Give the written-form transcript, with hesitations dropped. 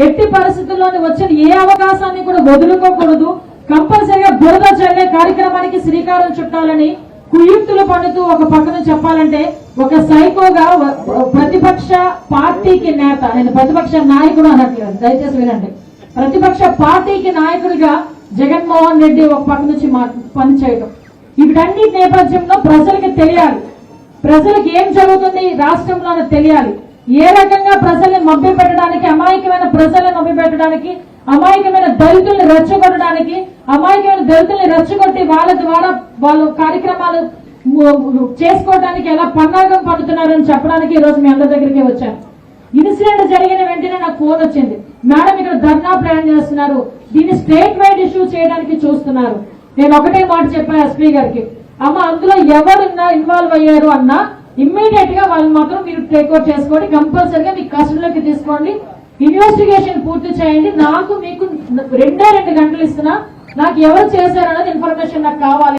ఎట్టి పరిస్థితుల్లోని వచ్చిన ఏ అవకాశాన్ని కూడా వదులుకోకూడదు. కంపల్సరిగా బురద చల్లే కార్యక్రమానికి శ్రీకారం చుట్టాలని కుయుక్తులు పడుతూ ఒక పక్కన చెప్పాలంటే ఒక సైకోగా ప్రతిపక్ష పార్టీకి నేత, నేను ప్రతిపక్ష నాయకుడు అనట్లేదు, దయచేసి వినండి, ప్రతిపక్ష పార్టీకి నాయకుడిగా జగన్మోహన్ రెడ్డి ఒక పక్క నుంచి పనిచేయడం, వీటన్నిటి నేపథ్యంలో ప్రజలకి తెలియాలి, ప్రజలకు ఏం జరుగుతుంది రాష్ట్రంలోనే తెలియాలి. ఏ రకంగా ప్రజల్ని మభ్య పెట్టడానికి, అమాయకమైన ప్రజల్ని మభ్య పెట్టడానికి, అమాయకమైన దళితుల్ని రెచ్చగొట్టడానికి, అమాయకమైన దళితుల్ని రెచ్చగొట్టి వాళ్ళ ద్వారా వాళ్ళు కార్యక్రమాలు చేసుకోవడానికి ఎలా పన్నాగం పడుతున్నారని చెప్పడానికి ఈ రోజు మీ అందరి దగ్గరికి వచ్చాను. ఇన్సిడెంట్ జరిగిన వెంటనే నాకు ఫోన్ వచ్చింది, మేడం ఇక్కడ ధర్నా ప్లాన్ చేస్తున్నారు, దీన్ని స్టేట్ వైడ్ ఇష్యూ చేయడానికి చూస్తున్నారు. నేను ఒకటే మాట చెప్పాను ఎస్పీ గారికి, అమ్మ అందులో ఎవరున్నా ఇన్వాల్వ్ అయ్యారు అన్నా ఇమ్మీడియట్ గా వాళ్ళు మాత్రం మీరు టేక్అవుట్ చేసుకోండి, కంపల్సరిగా మీకు కస్టడీలోకి తీసుకోండి, ఇన్వెస్టిగేషన్ పూర్తి చేయండి, నాకు మీకు 2 గంటలు ఇస్తున్నా, నాకు ఎవరు చేశారన్నది ఇన్ఫర్మేషన్ నాకు కావాలి.